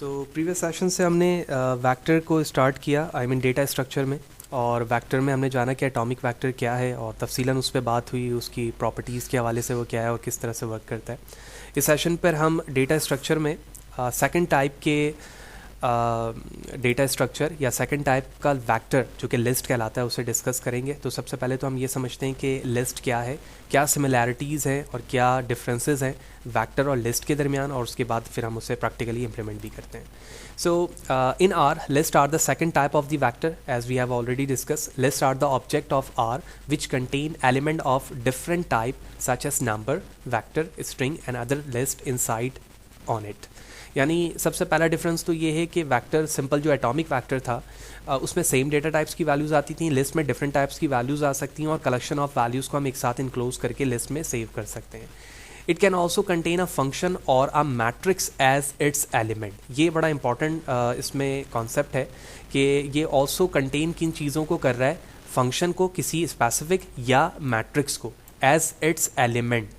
Previous session से हमने vector को स्टार्ट किया डेटा स्ट्रक्चर में, और वेक्टर में हमने जाना कि एटॉमिक वेक्टर क्या है और तफसीलन उस पर बात हुई, उसकी प्रॉपर्टीज़ के हवाले से वो क्या है और किस तरह से वर्क करता है। इस सेशन पर हम डेटा स्ट्रक्चर में सेकंड टाइप के डेटा स्ट्रक्चर या सेकंड टाइप का वेक्टर जो कि लिस्ट कहलाता है उसे डिस्कस करेंगे। तो सबसे पहले तो हम ये समझते हैं कि लिस्ट क्या है, क्या सिमिलैरिटीज़ हैं और क्या डिफरेंसेस हैं वेक्टर और लिस्ट के दरमियान, और उसके बाद फिर हम उसे प्रैक्टिकली इम्प्लीमेंट भी करते हैं। So in R list are the second type of the vector as we have already discuss. List are the object of R which contain element of different type such as number, vector, string and other list inside on it. यानी सबसे पहला difference तो ये है कि vector simple जो atomic vector था उसमें सेम डेटा टाइप्स की वैल्यूज़ आती थी, लिस्ट में डिफरेंट टाइप्स की वैल्यूज़ आ सकती हैं और कलेक्शन ऑफ वैल्यूज़ को हम एक साथ इनक्लोज करके लिस्ट में सेव कर सकते हैं। It can also contain a function और a matrix as its element. ये बड़ा इंपॉर्टेंट इसमें कॉन्सेप्ट है कि ये ऑल्सो कंटेन किन चीज़ों को कर रहा है, फंक्शन को, किसी स्पेसिफिक या मैट्रिक्स को एज इट्स एलिमेंट।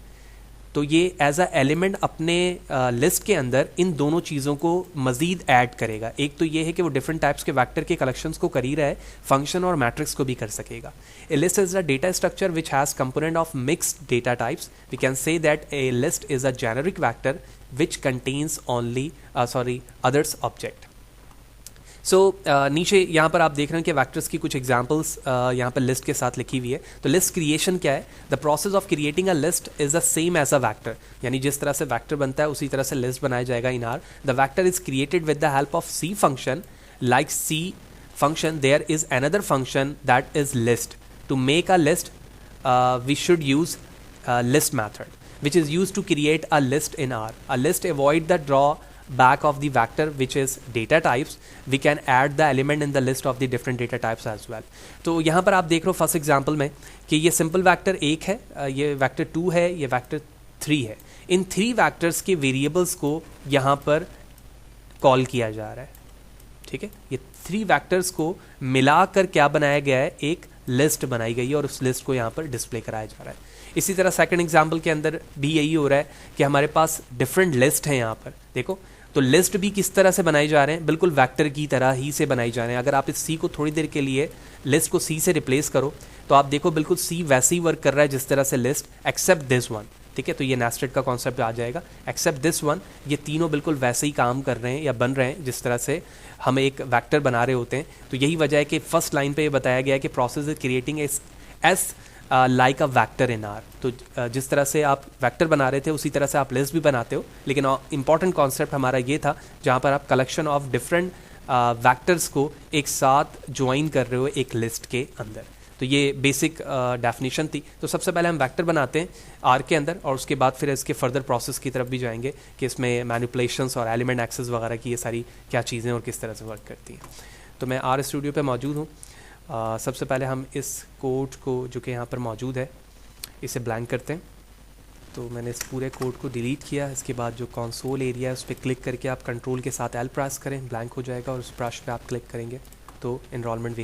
तो ये एज अ एलिमेंट अपने लिस्ट के अंदर इन दोनों चीज़ों को मज़ीद ऐड करेगा। एक तो ये है कि वो डिफरेंट टाइप्स के वेक्टर के कलेक्शंस को कर ही रहा है, फंक्शन और मैट्रिक्स को भी कर सकेगा। A list is a data structure which has component of mixed data types. We can say that a list is a generic vector which contains only others object. So नीचे यहाँ पर आप देख रहे हैं कि वेक्टर्स की कुछ एग्जांपल्स यहाँ पर लिस्ट के साथ लिखी हुई है। तो लिस्ट क्रिएशन क्या है? The process of creating a list is the same as a vector. यानी जिस तरह से वेक्टर बनता है उसी तरह से लिस्ट बनाया जाएगा in R. The vector is created with the help of c function. Like c function there is another function that is list. To make a list we should use list method which is used to create a list in R. A list avoid the drawback of the vector which is data types. We can add the element in the list of the different data types as well. तो यहाँ पर आप देख रहे हो first example में कि ये सिंपल वेक्टर 1 है, ये वेक्टर 2 है, ये वेक्टर 3 है। इन 3 वेक्टर्स के वेरिएबल्स को यहाँ पर कॉल किया जा रहा है। ठीक है, ये 3 वेक्टर्स को मिलाकर क्या बनाया गया है, एक लिस्ट बनाई गई है और उस लिस्ट को यहाँ पर डिस्प्ले कराया जा रहा है। इसी तरह सेकंड एग्जांपल के अंदर भी यही हो रहा है कि हमारे पास डिफरेंट लिस्ट हैं यहाँ पर। देखो तो लिस्ट भी किस तरह से बनाए जा रहे हैं, बिल्कुल वेक्टर की तरह ही से बनाई जा रहे हैं। अगर आप इस सी को थोड़ी देर के लिए लिस्ट को सी से रिप्लेस करो तो आप देखो बिल्कुल सी वैसे ही वर्क कर रहा है जिस तरह से लिस्ट, एक्सेप्ट दिस वन। ठीक है, तो ये नेस्टेड का कॉन्सेप्ट आ जाएगा। एक्सेप्ट दिस वन, ये तीनों बिल्कुल वैसे ही काम कर रहे हैं या बन रहे हैं जिस तरह से हम एक वेक्टर बना रहे होते हैं। तो यही वजह है कि फर्स्ट लाइन पे ये बताया गया है कि process is creating S like a vector in are. तो जिस तरह से आप वेक्टर बना रहे थे उसी तरह से आप लिस्ट भी बनाते हो, लेकिन इंपॉर्टेंट कॉन्सेप्ट हमारा ये था जहाँ पर आप कलेक्शन ऑफ डिफरेंट वेक्टर्स को एक साथ ज्वाइन कर रहे हो एक लिस्ट के अंदर। तो ये बेसिक डेफिनेशन थी। तो सबसे पहले हम वेक्टर बनाते हैं आर के अंदर और उसके बाद फिर इसके फर्दर प्रोसेस की तरफ भी जाएंगे कि इसमें मैनिपुलेशंस और एलिमेंट एक्सेस वगैरह की ये सारी क्या चीज़ें और किस तरह से वर्क करती हैं। तो मैं आर स्टूडियो पे मौजूद हूँ। सबसे पहले हम इस कोड को जो कि यहाँ पर मौजूद है इसे ब्लैंक करते हैं। तो मैंने इस पूरे कोड को डिलीट किया। इसके बाद जो कंसोल एरिया है उस पर क्लिक करके आप कंट्रोल के साथ एल प्रेस करें, ब्लैंक हो जाएगा, और उस ब्रश पे आप क्लिक करेंगे तो इन्वायरमेंट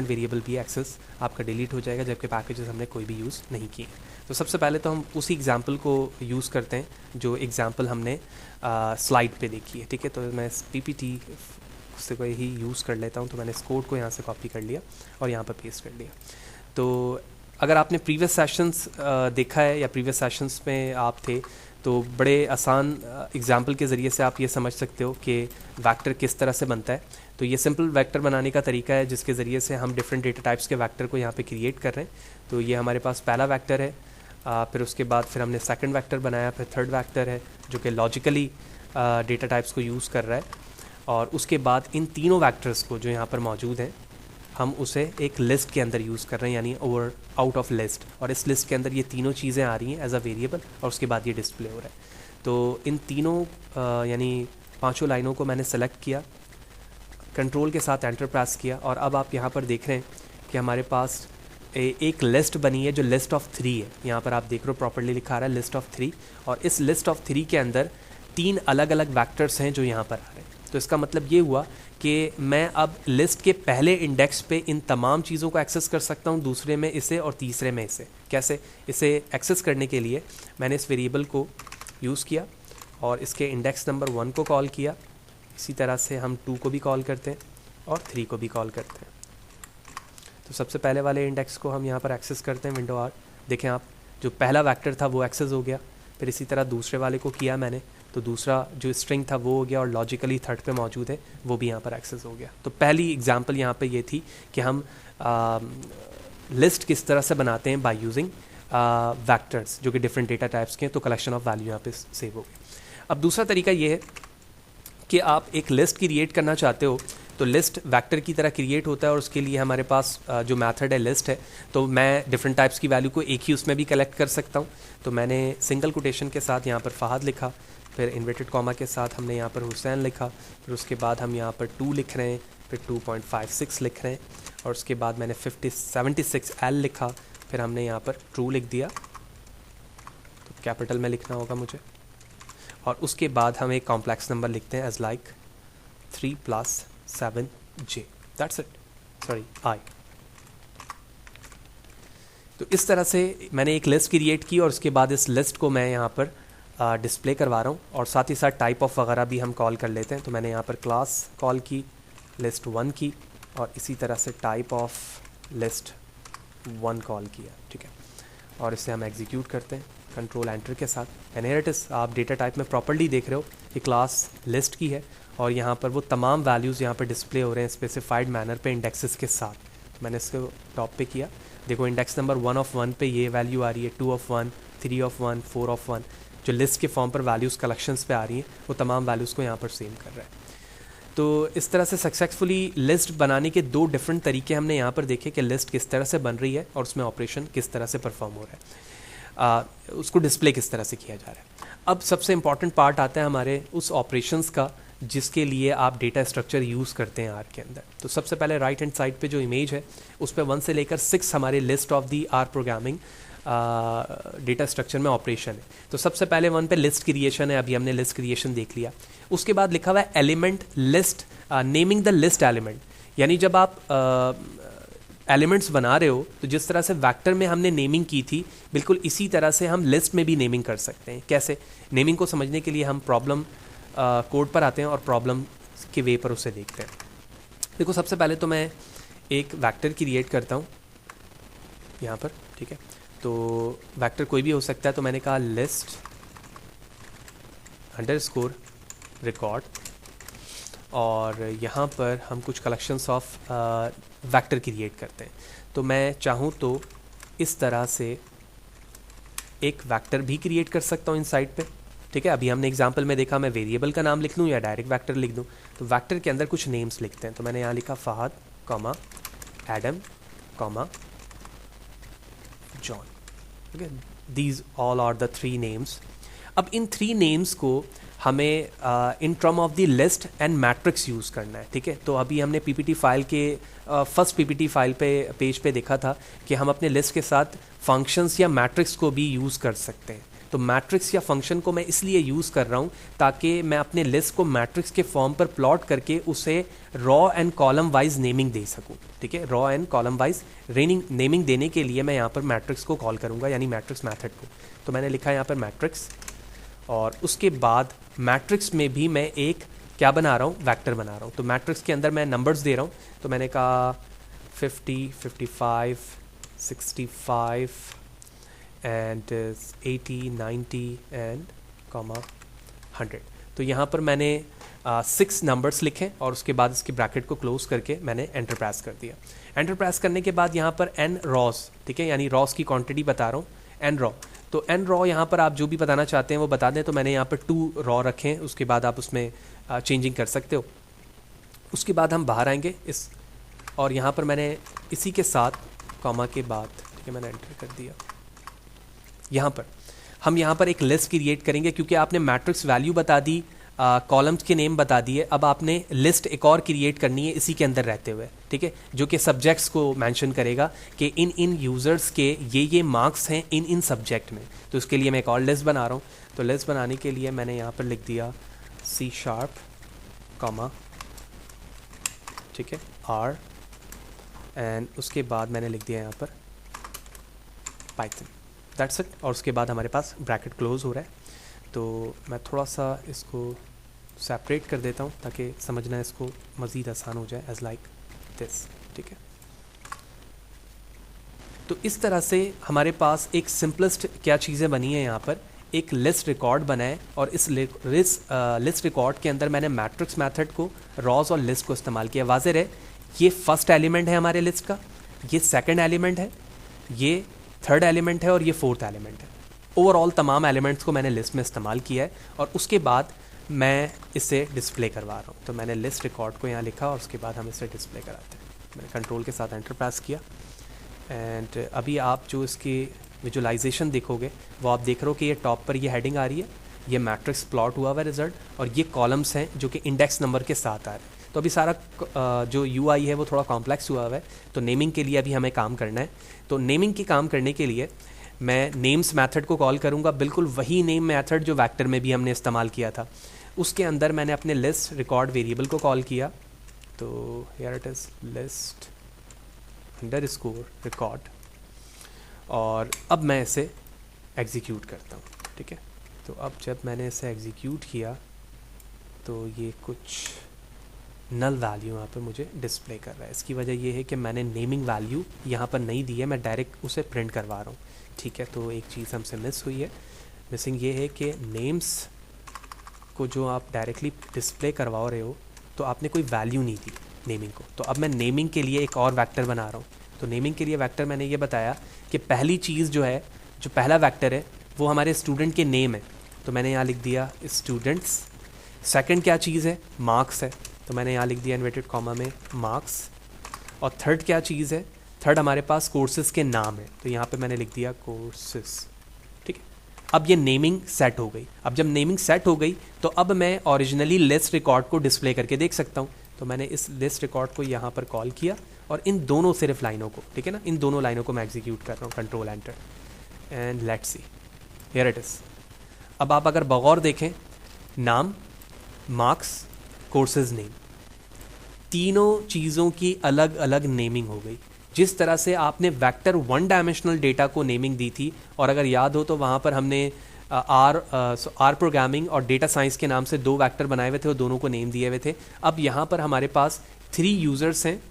वेरिएबल भी एक्सेस आपका डिलीट हो जाएगा, जबकि पैकेजेस हमने कोई भी यूज़ नहीं किए। तो सबसे पहले तो हम उसी एग्जाम्पल को यूज़ करते हैं जो एग्जाम्पल हमने स्लाइड पे देखी है। ठीक है, तो मैं PPT से कोई ही यूज़ कर लेता हूँ। तो मैंने इस कोड को यहाँ से कॉपी कर लिया और यहाँ पर पेस्ट कर लिया। तो अगर आपने प्रीवियस सेशंस देखा है या प्रीवियस सेशंस में आप थे तो बड़े आसान एग्जाम्पल के ज़रिए से आप ये समझ सकते हो कि वेक्टर किस तरह से बनता है। तो ये सिंपल वेक्टर बनाने का तरीका है जिसके ज़रिए से हम डिफरेंट डेटा टाइप्स के वेक्टर को यहाँ पे क्रिएट कर रहे हैं। तो ये हमारे पास पहला वेक्टर है, फिर उसके बाद फिर हमने सेकंड वेक्टर बनाया, फिर थर्ड वेक्टर है जो कि लॉजिकली डेटा टाइप्स को यूज़ कर रहा है, और उसके बाद इन तीनों वेक्टर्स को जो यहाँ पर मौजूद हैं हम उसे एक लिस्ट के अंदर यूज़ कर रहे हैं, यानी ओवर आउट ऑफ लिस्ट। और इस लिस्ट के अंदर ये तीनों चीज़ें आ रही हैं एज अ वेरिएबल और उसके बाद ये डिस्प्ले हो रहा है। तो इन तीनों यानी 5 लाइनों को मैंने सेलेक्ट किया, कंट्रोल के साथ एंटर प्रेस किया, और अब आप यहाँ पर देख रहे हैं कि हमारे पास एक लिस्ट बनी है जो लिस्ट ऑफ 3 है। यहाँ पर आप देख रहे हो प्रॉपर्ली लिखा आ रहा है लिस्ट ऑफ 3, और इस लिस्ट ऑफ 3 के अंदर 3 अलग अलग वेक्टर्स हैं जो यहाँ पर आ रहे हैं। तो इसका मतलब ये हुआ कि मैं अब लिस्ट के पहले इंडेक्स पे इन तमाम चीज़ों को एक्सेस कर सकता हूँ, दूसरे में इसे और तीसरे में इसे। कैसे? इसे एक्सेस करने के लिए मैंने इस वेरिएबल को यूज़ किया और इसके इंडेक्स नंबर 1 को कॉल किया, इसी तरह से हम 2 को भी कॉल करते हैं और 3 को भी कॉल करते हैं। तो सबसे पहले वाले इंडेक्स को हम यहाँ पर एक्सेस करते हैं विंडो आर। देखें आप, जो पहला वेक्टर था वो एक्सेस हो गया, फिर इसी तरह दूसरे वाले को किया मैंने तो दूसरा जो स्ट्रिंग था वो हो गया और लॉजिकली थर्ड पे मौजूद है वो भी यहाँ पर एक्सेस हो गया। तो पहली एग्जांपल यहाँ पे ये थी कि हम लिस्ट किस तरह से बनाते हैं बाय यूजिंग वैक्टर्स जो कि डिफरेंट डेटा टाइप्स के हैं। तो कलेक्शन ऑफ वैल्यू यहाँ पे सेव हो गया। अब दूसरा तरीका ये है कि आप एक लिस्ट क्रिएट करना चाहते हो तो लिस्ट वेक्टर की तरह क्रिएट होता है और उसके लिए हमारे पास जो मेथड है लिस्ट है, तो मैं डिफरेंट टाइप्स की वैल्यू को एक ही उसमें भी कलेक्ट कर सकता हूँ। तो मैंने सिंगल कोटेशन के साथ यहाँ पर फ़हाद लिखा, फिर इन्वर्टेड कॉमा के साथ हमने यहाँ पर हुसैन लिखा, फिर उसके बाद हम यहाँ पर 2 लिख रहे हैं, फिर 2.56 लिख रहे हैं और उसके बाद मैंने 76L लिखा, फिर हमने यहाँ पर ट्रू लिख दिया, तो कैपिटल में लिखना होगा मुझे, और उसके बाद हम एक कॉम्प्लेक्स नंबर लिखते हैं as like 3 + 7J, that's it, sorry I। तो इस तरह से मैंने एक लिस्ट क्रिएट की और उसके बाद इस लिस्ट को मैं यहाँ पर डिस्प्ले करवा रहा हूँ और साथ ही साथ टाइप ऑफ वगैरह भी हम कॉल कर लेते हैं। तो मैंने यहाँ पर क्लास कॉल की, लिस्ट 1 की और इसी तरह से टाइप ऑफ लिस्ट 1 कॉल किया, ठीक है। और इसे हम एग्जीक्यूट करते हैं कंट्रोल एंटर के साथ। एंड हियर इट इज़, आप डेटा टाइप में प्रॉपर्ली देख रहे हो कि क्लास लिस्ट की है और यहाँ पर वो तमाम वैल्यूज़ यहाँ पर डिस्प्ले हो रहे हैं स्पेसिफाइड मैनर पे इंडेक्सेस के साथ। तो मैंने इसको टॉप पे किया, देखो इंडेक्स नंबर 1 of 1 पे ये वैल्यू आ रही है, 2 of 1, 3 of 1, 4 of 1, जो लिस्ट के फॉर्म पर वैल्यूज़ कलेक्शंस पे आ रही हैं वो तमाम वैल्यूज़ को यहाँ पर सेव कर रहा है। तो इस तरह से सक्सेसफुली लिस्ट बनाने के 2 डिफरेंट तरीके हमने यहाँ पर देखे कि लिस्ट किस तरह से बन रही है और उसमें ऑपरेशन किस तरह से परफॉर्म हो रहा है, उसको डिस्प्ले किस तरह से किया जा रहा है। अब सबसे इम्पॉर्टेंट पार्ट आता है हमारे उस ऑपरेशंस का जिसके लिए आप डेटा स्ट्रक्चर यूज़ करते हैं आर के अंदर। तो सबसे पहले राइट हैंड साइड पे जो इमेज है उस पर 1 से लेकर 6 हमारे list of the R programming data structure में ऑपरेशन है। तो सबसे पहले 1 पे लिस्ट क्रिएशन है, अभी हमने लिस्ट क्रिएशन देख लिया। उसके बाद लिखा हुआ है element list, naming the list element, यानी जब आप एलिमेंट्स बना रहे हो तो जिस तरह से वेक्टर में हमने नेमिंग की थी बिल्कुल इसी तरह से हम लिस्ट में भी नेमिंग कर सकते हैं। कैसे? नेमिंग को समझने के लिए हम प्रॉब्लम कोड पर आते हैं और प्रॉब्लम के वे पर उसे देखते हैं। देखो सबसे पहले तो मैं एक वेक्टर क्रिएट करता हूँ यहाँ पर, ठीक है। तो वेक्टर कोई भी हो सकता है, तो मैंने कहा लिस्ट अंडरस्कोर रिकॉर्ड और यहाँ पर हम कुछ कलेक्शंस ऑफ वेक्टर क्रिएट करते हैं। तो मैं चाहूँ तो इस तरह से एक वेक्टर भी क्रिएट कर सकता हूँ इन साइड पे, ठीक है। अभी हमने एग्जांपल में देखा मैं वेरिएबल का नाम लिख लूँ या डायरेक्ट वेक्टर लिख दूँ। तो वेक्टर के अंदर कुछ नेम्स लिखते हैं। तो मैंने यहाँ लिखा Fahad comma Adam comma John, ठीक है। These all are the 3 names. अब इन 3 नेम्स को हमें in term of the list and matrix use करना है, ठीक है। तो अभी हमने पीपीटी फाइल के फर्स्ट पीपीटी फाइल पे पेज पे देखा था कि हम अपने लिस्ट के साथ फंक्शंस या मैट्रिक्स को भी यूज़ कर सकते हैं। तो मैट्रिक्स या फंक्शन को मैं इसलिए यूज़ कर रहा हूँ ताकि मैं अपने लिस्ट को मैट्रिक्स के फॉर्म पर प्लॉट करके उसे row and column wise naming दे सकूँ, ठीक है। Row and column wise naming देने के लिए मैं यहाँ पर मैट्रिक्स को कॉल करूँगा, यानी मैट्रिक्स मैथड को। तो मैंने लिखा यहाँ पर मैट्रिक्स और उसके बाद मैट्रिक्स में भी मैं एक क्या बना रहा हूँ, वेक्टर बना रहा हूँ। तो मैट्रिक्स के अंदर मैं नंबर्स दे रहा हूँ। तो मैंने कहा 50, 55, 65 एंड 80, 90 एंड कॉमा 100। तो यहाँ पर मैंने 6 नंबर्स लिखे और उसके बाद इसके ब्रैकेट को क्लोज करके मैंने एंटर प्रेस कर दिया। एंटर प्रेस करने के बाद यहाँ पर n रॉस, ठीक है, यानी रॉस की क्वांटिटी बता रहा हूँ, n रॉ। तो n रॉ यहाँ पर आप जो भी बताना चाहते हैं वो बता दें। तो मैंने यहाँ पर 2 रॉ रखे हैं, उसके बाद आप उसमें चेंजिंग कर सकते हो। उसके बाद हम बाहर आएंगे इस, और यहाँ पर मैंने इसी के साथ कॉमा के बाद, ठीक है, मैंने एंटर कर दिया। यहाँ पर हम यहाँ पर एक लिस्ट क्रिएट करेंगे क्योंकि आपने मैट्रिक्स वैल्यू बता दी, कॉलम्स के नेम बता दिए। अब आपने लिस्ट एक और क्रिएट करनी है इसी के अंदर रहते हुए, ठीक है, जो कि सब्जेक्ट्स को मेंशन करेगा कि इन यूज़र्स के ये मार्क्स हैं इन सब्जेक्ट में। तो इसके लिए मैं एक और लिस्ट बना रहा हूँ। तो लिस्ट बनाने के लिए मैंने यहाँ पर लिख दिया C# कॉमा, ठीक है, R एंड उसके बाद मैंने लिख दिया यहाँ पर पाइथन, दैट्स इट। और उसके बाद हमारे पास ब्रैकेट क्लोज हो रहा है। तो मैं थोड़ा सा इसको सेपरेट कर देता हूँ ताकि समझना इसको मज़ीद आसान हो जाए, एज लाइक दिस, ठीक है। तो इस तरह से हमारे पास एक सिंपलेस्ट क्या चीज़ें बनी है, यहाँ पर एक लिस्ट रिकॉर्ड बना है और इस लिस्ट रिकॉर्ड के अंदर मैंने मैट्रिक्स मेथड को, रॉज और लिस्ट को इस्तेमाल किया। वाज़ेह है, ये फर्स्ट एलिमेंट है हमारे लिस्ट का, ये सेकंड एलिमेंट है, ये थर्ड एलिमेंट है और ये फोर्थ एलिमेंट है। ओवरऑल तमाम एलिमेंट्स को मैंने लिस्ट में इस्तेमाल किया है और उसके बाद मैं इसे डिस्प्ले करवा रहा हूँ। तो मैंने लिस्ट रिकॉर्ड को यहाँ लिखा और उसके बाद हम इसे डिस्प्ले कराते हैं। मैंने कंट्रोल के साथ एंटर प्रेस किया एंड अभी आप जो इसकी विजुलाइजेशन देखोगे वो आप देख रहे हो कि ये टॉप पर ये हेडिंग आ रही है, ये मैट्रिक्स प्लॉट हुआ हुआ है रिजल्ट, और ये कॉलम्स हैं जो कि इंडेक्स नंबर के साथ आ रहे हैं। तो अभी सारा जो UI है वो थोड़ा कॉम्प्लेक्स हुआ हुआ है, तो नेमिंग के लिए अभी हमें काम करना है। तो नेमिंग के काम करने के लिए मैं नेम्स मेथड को कॉल करूँगा, बिल्कुल वही नेम मेथड जो वेक्टर में भी हमने इस्तेमाल किया था। उसके अंदर मैंने अपने लिस्ट रिकॉर्ड वेरिएबल को कॉल किया, तो here it is list underscore record, और अब मैं इसे एग्जीक्यूट करता हूँ, ठीक है। तो अब जब मैंने इसे एग्जीक्यूट किया तो ये कुछ नल वैल्यू यहाँ पे मुझे डिस्प्ले कर रहा है। इसकी वजह ये है कि मैंने नेमिंग वैल्यू यहाँ पर नहीं दी है, मैं डायरेक्ट उसे प्रिंट करवा रहा हूँ, ठीक है। तो एक चीज़ हमसे मिस हुई है, मिसिंग ये है कि नेम्स को जो आप डायरेक्टली डिस्प्ले करवा रहे हो तो आपने कोई वैल्यू नहीं दी नेमिंग को। तो अब मैं नेमिंग के लिए एक और वेक्टर बना रहा हूँ। तो नेमिंग के लिए वेक्टर मैंने ये बताया कि पहली चीज़ जो है, जो पहला वेक्टर है वो हमारे स्टूडेंट के नेम है, तो मैंने यहाँ लिख दिया स्टूडेंट्स। सेकंड क्या चीज़ है, मार्क्स है, तो मैंने यहाँ लिख दिया इन्वर्टेड कॉमा में मार्क्स। और थर्ड क्या चीज़ है, थर्ड हमारे पास कोर्सेज़ के नाम है, तो यहाँ पे मैंने लिख दिया कोर्सेज़, ठीक है। अब ये नेमिंग सेट हो गई। अब जब नेमिंग सेट हो गई तो अब मैं ओरिजिनली लिस्ट रिकॉर्ड को डिस्प्ले करके देख सकता हूँ। तो मैंने इस लिस्ट रिकॉर्ड को यहाँ पर कॉल किया और इन दोनों सिर्फ लाइनों को, ठीक है ना, इन दोनों लाइनों को मैं एग्जीक्यूट कर रहा हूँ, control enter and let's see, here it is. अब आप अगर बगौर देखें, नाम, मार्क्स, कोर्सेज नेम, तीनों चीज़ों की अलग अलग नेमिंग हो गई। जिस तरह से आपने वेक्टर वन डायमेंशनल डेटा को नेमिंग दी थी, और अगर याद हो तो वहाँ पर हमने आर प्रोग्रामिंग और डेटा साइंस के नाम से दो वेक्टर बनाए हुए थे और दोनों को नेम दिए हुए थे। अब यहाँ पर हमारे पास 3 यूज़र्स हैं,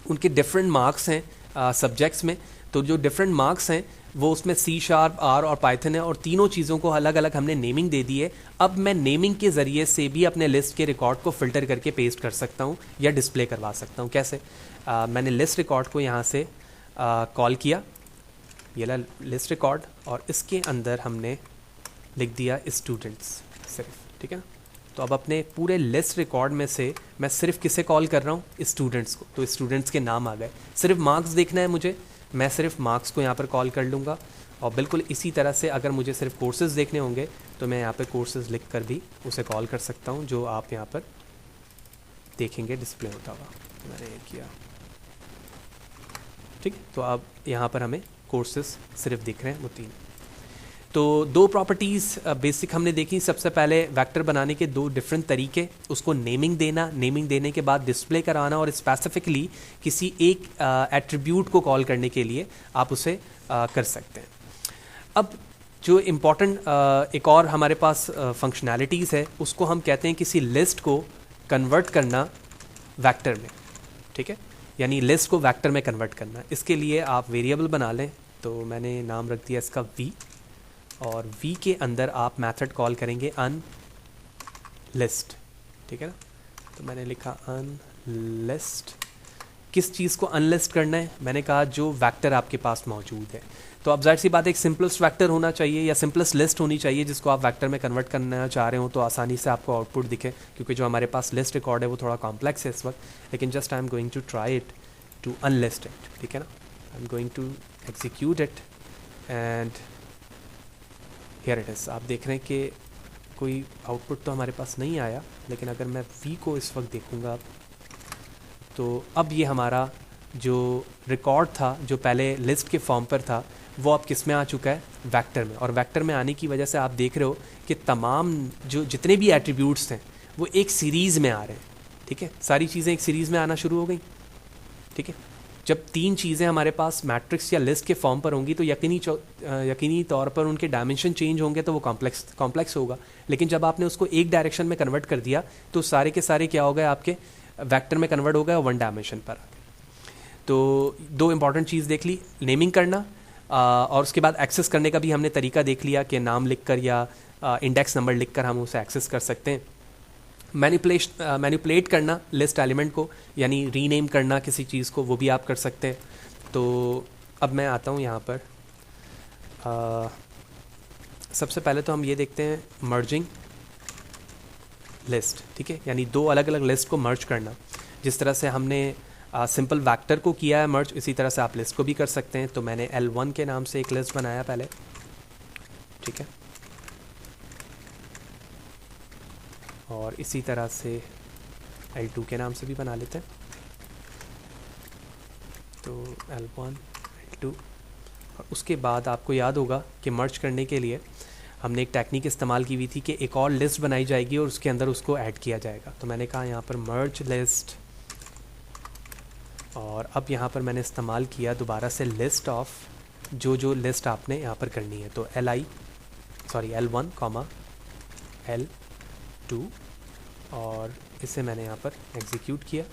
उनके डिफरेंट मार्क्स हैं सब्जेक्ट्स में, तो जो डिफरेंट मार्क्स हैं वो उसमें C#, R और पाइथन है, और तीनों चीज़ों को अलग अलग हमने नेमिंग दे दी है। अब मैं नेमिंग के ज़रिए से भी अपने लिस्ट के रिकॉर्ड को फ़िल्टर करके पेस्ट कर सकता हूँ या डिस्प्ले करवा सकता हूँ। कैसे? मैंने लिस्ट रिकॉर्ड को यहाँ से कॉल किया, ये लिस्ट रिकॉर्ड, और इसके अंदर हमने लिख दिया स्टूडेंट्स सिर्फ, ठीक है ना। तो अब अपने पूरे लिस्ट रिकॉर्ड में से मैं सिर्फ किसे कॉल कर रहा हूँ, स्टूडेंट्स को। तो स्टूडेंट्स के नाम आ गए। सिर्फ मार्क्स देखना है मुझे, मैं सिर्फ मार्क्स को यहाँ पर कॉल कर लूँगा। और बिल्कुल इसी तरह से अगर मुझे सिर्फ कोर्सेज़ देखने होंगे तो मैं यहाँ पे कोर्सेज़ लिख कर भी उसे कॉल कर सकता हूँ, जो आप यहाँ पर देखेंगे डिस्प्ले होता हुआ। मैंने ये किया, ठीक। तो अब यहाँ पर हमें कोर्सेज़ सिर्फ दिख रहे हैं, वो 3। तो 2 प्रॉपर्टीज़ बेसिक हमने देखी। सबसे पहले वेक्टर बनाने के 2 डिफरेंट तरीके, उसको नेमिंग देना, नेमिंग देने के बाद डिस्प्ले कराना, और स्पेसिफिकली किसी एक एट्रीब्यूट को कॉल करने के लिए आप उसे कर सकते हैं। अब जो इम्पॉर्टेंट एक और हमारे पास फंक्शनैलिटीज़ है, उसको हम कहते हैं किसी लिस्ट को कन्वर्ट करना वेक्टर में, ठीक है, यानी लिस्ट को वेक्टर में कन्वर्ट करना। इसके लिए आप वेरिएबल बना लें। तो मैंने नाम रख दिया इसका v, और v के अंदर आप मेथड कॉल करेंगे अनलिस्ट, ठीक है ना। तो मैंने लिखा अनलिस्ट। किस चीज़ को अनलिस्ट करना है? मैंने कहा जो वेक्टर आपके पास मौजूद है। तो अब जाहिर सी बात है, एक सिंपलेस्ट वेक्टर होना चाहिए या सिंपलेस्ट लिस्ट होनी चाहिए जिसको आप वेक्टर में कन्वर्ट करना चाह रहे हो, तो आसानी से आपको आउटपुट दिखे। क्योंकि जो हमारे पास लिस्ट रिकॉर्ड है वो थोड़ा कॉम्प्लेक्स है इस वक्त, लेकिन just I am going to try it to unlist it, ठीक है ना। I am going to execute it and here it is. आप देख रहे हैं कि कोई आउटपुट तो हमारे पास नहीं आया, लेकिन अगर मैं v को इस वक्त देखूँगा तो अब ये हमारा जो रिकॉर्ड था, जो पहले लिस्ट के फॉर्म पर था, वो अब किस में आ चुका है? वेक्टर में। और वेक्टर में आने की वजह से आप देख रहे हो कि तमाम जो जितने भी एट्रीब्यूट्स हैं वो एक सीरीज़ में आ रहे हैं, ठीक है। सारी चीज़ें एक सीरीज़ में आना शुरू हो गई, ठीक है। जब तीन चीज़ें हमारे पास मैट्रिक्स या लिस्ट के फॉर्म पर होंगी तो यकीनी तौर पर उनके डायमेंशन चेंज होंगे तो वो कॉम्प्लेक्स होगा। लेकिन जब आपने उसको एक डायरेक्शन में कन्वर्ट कर दिया तो सारे के सारे क्या हो गए, आपके वेक्टर में कन्वर्ट हो गए और वन डायमेंशन पर। तो दो इंपॉर्टेंट चीज़ देख ली, नेमिंग करना और उसके बाद एक्सेस करने का भी हमने तरीका देख लिया कि नाम लिखकर या इंडेक्स नंबर लिखकर हम उसे एक्सेस कर सकते हैं। मैनिपुलेट करना लिस्ट एलिमेंट को, यानी रीनेम करना किसी चीज़ को, वो भी आप कर सकते हैं। तो अब मैं आता हूँ यहाँ पर। सबसे पहले तो हम ये देखते हैं मर्जिंग लिस्ट, ठीक है, यानी दो अलग अलग लिस्ट को मर्ज करना। जिस तरह से हमने सिंपल वेक्टर को किया है मर्ज, इसी तरह से आप लिस्ट को भी कर सकते हैं। तो मैंने L1 के नाम से एक लिस्ट बनाया पहले, ठीक है, और इसी तरह से L2 के नाम से भी बना लेते हैं। तो L1 L2, और उसके बाद आपको याद होगा कि मर्ज करने के लिए हमने एक टेक्निक इस्तेमाल की हुई थी कि एक और लिस्ट बनाई जाएगी और उसके अंदर उसको ऐड किया जाएगा। तो मैंने कहा यहाँ पर मर्ज लिस्ट, और अब यहाँ पर मैंने इस्तेमाल किया दोबारा से लिस्ट ऑफ जो लिस्ट आपने यहाँ पर करनी है। तो L1, L2, और इसे मैंने यहाँ पर एग्जीक्यूट किया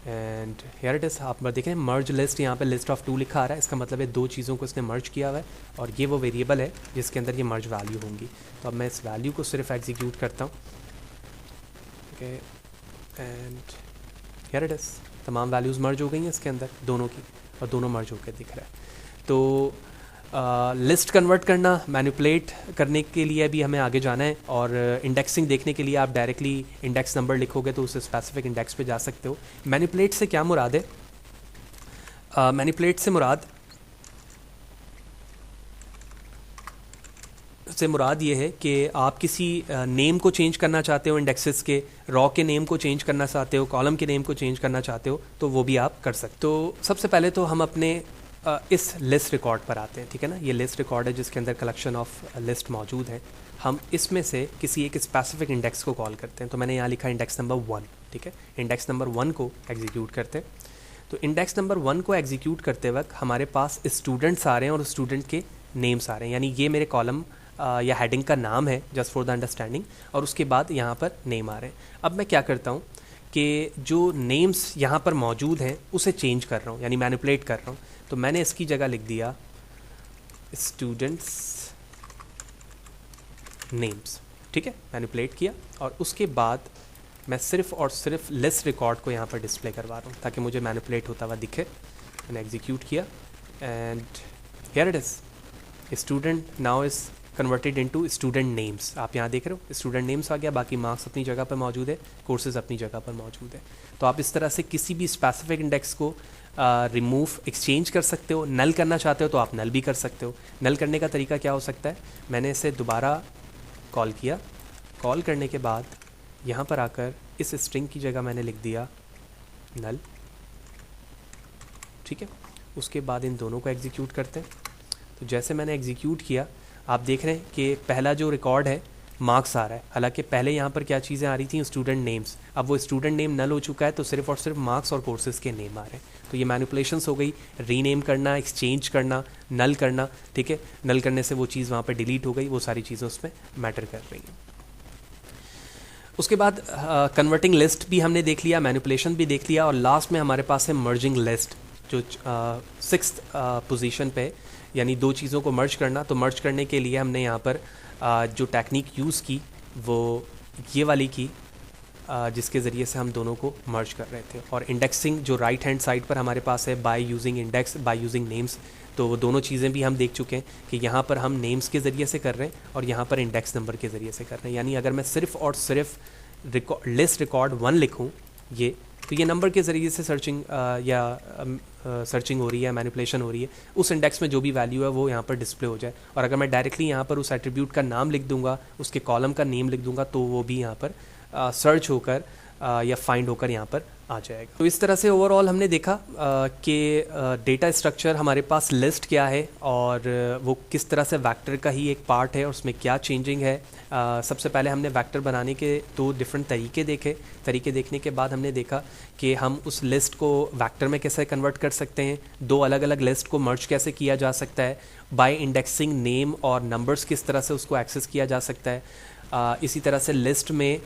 एंड हियर इट इज़। आप देखें मर्ज लिस्ट, यहाँ पे लिस्ट ऑफ 2 लिखा आ रहा है, इसका मतलब है दो चीज़ों को इसने मर्ज किया हुआ है और ये वो वेरिएबल है जिसके अंदर ये मर्ज वैल्यू होंगी। तो अब मैं इस वैल्यू को सिर्फ एग्जीक्यूट करता हूँ, okay, and here it is. तमाम वैल्यूज़ मर्ज हो गई हैं इसके अंदर दोनों की, और दोनों मर्ज होकर दिख रहा है। तो लिस्ट कन्वर्ट करना, मैनिपुलेट करने के लिए भी हमें आगे जाना है, और इंडेक्सिंग देखने के लिए आप डायरेक्टली इंडेक्स नंबर लिखोगे तो उस स्पेसिफिक इंडेक्स पे जा सकते हो। मैनिपुलेट से क्या मुराद है? मैनिपुलेट से मुराद ये है कि आप किसी नेम को चेंज करना चाहते हो, इंडेक्सेस के रॉ के नेम को चेंज करना चाहते हो, कॉलम के नेम को चेंज करना चाहते हो, तो वो भी आप कर सकते हो। तो सबसे पहले तो हम अपने इस लिस्ट रिकॉर्ड पर आते हैं, ठीक है ना। ये लिस्ट रिकॉर्ड है जिसके अंदर कलेक्शन ऑफ लिस्ट मौजूद है। हम इसमें से किसी एक स्पेसिफिक इंडेक्स को कॉल करते हैं। तो मैंने यहाँ लिखा इंडेक्स नंबर 1, ठीक है। इंडेक्स नंबर 1 को एग्जीक्यूट करते हैं। तो इंडेक्स नंबर 1 को एग्जीक्यूट करते वक्त हमारे पास स्टूडेंट्स आ रहे हैं और स्टूडेंट के नेम्स आ रहे हैं, यानी ये मेरे कॉलम या हेडिंग का नाम है, जस्ट फॉर द अंडरस्टैंडिंग, और उसके बाद यहाँ पर नेम आ रहे हैं। अब मैं क्या करता हूँ कि जो नेम्स यहाँ पर मौजूद हैं उसे चेंज कर रहा हूँ, यानी मैनिपुलेट कर रहा हूँ। तो मैंने इसकी जगह लिख दिया स्टूडेंट्स नेम्स, ठीक है, मैनिपुलेट किया, और उसके बाद मैं सिर्फ और सिर्फ लिस्ट रिकॉर्ड को यहाँ पर डिस्प्ले करवा रहा हूँ ताकि मुझे मैनिपुलेट होता हुआ दिखे। मैंने एग्जीक्यूट किया and here it is, student now is converted into student names. आप यहाँ देख रहे हो स्टूडेंट नेम्स आ गया, बाकी मार्क्स अपनी जगह पर मौजूद है, कोर्सेज अपनी जगह पर मौजूद है। तो आप इस तरह से किसी भी स्पेसिफिक इंडेक्स को रिमूव एक्सचेंज कर सकते हो। नल करना चाहते हो तो आप नल भी कर सकते हो। नल करने का तरीका क्या हो सकता है? मैंने इसे दोबारा कॉल किया, कॉल करने के बाद यहाँ पर आकर इस स्ट्रिंग की जगह मैंने लिख दिया नल, ठीक है। उसके बाद इन दोनों को एग्जीक्यूट करते हैं। तो जैसे मैंने एग्जीक्यूट किया आप देख रहे हैं कि पहला जो रिकॉर्ड है मार्क्स आ रहा है, हालांकि पहले यहाँ पर क्या चीज़ें आ रही थी, स्टूडेंट नेम्स। अब वो स्टूडेंट नेम नल हो चुका है तो सिर्फ और सिर्फ मार्क्स और कोर्सेज के नेम आ रहे हैं। तो ये मैनिपुलेशंस हो गई, रीनेम करना, एक्सचेंज करना, नल करना, ठीक है। नल करने से वो चीज़ वहाँ पर डिलीट हो गई, वो सारी चीज़ें उसमें मैटर कर रही हैं। उसके बाद कन्वर्टिंग लिस्ट भी हमने देख लिया, मैनिपुलेशन भी देख लिया, और लास्ट में हमारे पास है मर्जिंग लिस्ट जो 6th पोजीशन पे, यानी दो चीज़ों को मर्ज करना। तो मर्ज करने के लिए हमने यहाँ पर जो टेक्निक यूज़ की वो ये वाली की, जिसके ज़रिए से हम दोनों को मर्ज कर रहे थे। और इंडेक्सिंग जो राइट हैंड साइड पर हमारे पास है, by using index, by using names, तो वो दोनों चीज़ें भी हम देख चुके हैं कि यहाँ पर हम नेम्स के ज़रिए से कर रहे हैं और यहाँ पर इंडेक्स नंबर के ज़रिए से कर रहे हैं। यानी अगर मैं सिर्फ और सिर्फ लिस्ट रिकॉर्ड 1 लिखूँ ये, तो ये नंबर के ज़रिए से सर्चिंग सर्चिंग हो रही है, मैनिपुलेशन हो रही है, उस इंडेक्स में जो भी वैल्यू है वो यहाँ पर डिस्प्ले हो जाए। और अगर मैं डायरेक्टली यहाँ पर उस एट्रीब्यूट का नाम लिख दूंगा, उसके कॉलम का नेम लिख दूंगा, तो वो भी यहाँ पर सर्च होकर या फाइंड होकर यहाँ पर आ जाएगा। तो इस तरह से ओवरऑल हमने देखा कि डेटा स्ट्रक्चर हमारे पास लिस्ट क्या है और वो किस तरह से वेक्टर का ही एक पार्ट है और उसमें क्या चेंजिंग है। सबसे पहले हमने वेक्टर बनाने के 2 डिफरेंट तरीके देखे। तरीके देखने के बाद हमने देखा कि हम उस लिस्ट को वेक्टर में कैसे कन्वर्ट कर सकते हैं, 2 अलग अलग लिस्ट को मर्ज कैसे किया जा सकता है, बाय इंडेक्सिंग नेम और नंबर्स किस तरह से उसको एक्सेस किया जा सकता है। इसी तरह से लिस्ट में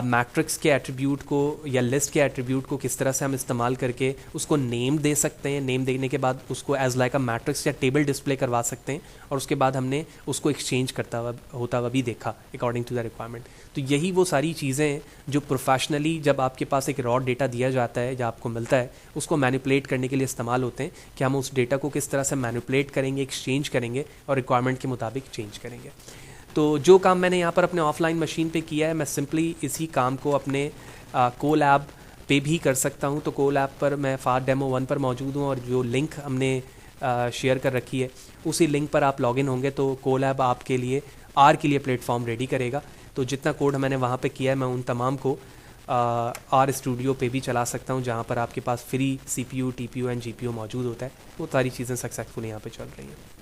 मैट्रिक्स के एट्रीब्यूट को या लिस्ट के एट्रीब्यूट को किस तरह से हम इस्तेमाल करके उसको नेम दे सकते हैं। नेम देने के बाद उसको एज लाइक अ मैट्रिक्स या टेबल डिस्प्ले करवा सकते हैं और उसके बाद हमने उसको एक्सचेंज होता हुआ भी देखा अकॉर्डिंग टू द रिक्वायरमेंट। तो यही वो सारी चीज़ें हैं जो प्रोफेशनली जब आपके पास एक रॉ डेटा दिया जाता है या आपको मिलता है उसको मैनिपुलेट करने के लिए इस्तेमाल होते हैं कि हम उस डेटा को किस तरह से मैनिपुलेट करेंगे, एक्सचेंज करेंगे और रिक्वायरमेंट के मुताबिक चेंज करेंगे। तो जो काम मैंने यहाँ पर अपने ऑफलाइन मशीन पे किया है, मैं सिंपली इसी काम को अपने कोलैब पे भी कर सकता हूँ। तो कोलैब पर मैं फास्ट डेमो 1 पर मौजूद हूँ और जो लिंक हमने शेयर कर रखी है उसी लिंक पर आप लॉगिन होंगे तो कोलैब आपके लिए आर के लिए प्लेटफॉर्म रेडी करेगा। तो जितना कोड मैंने वहाँ पे किया है मैं उन तमाम को आर स्टूडियो पे भी चला सकता हूँ, जहाँ पर आपके पास free CPU, TPU and GPU मौजूद होता है। वो सारी चीज़ें सक्सेसफुल यहाँ पे चल रही हैं।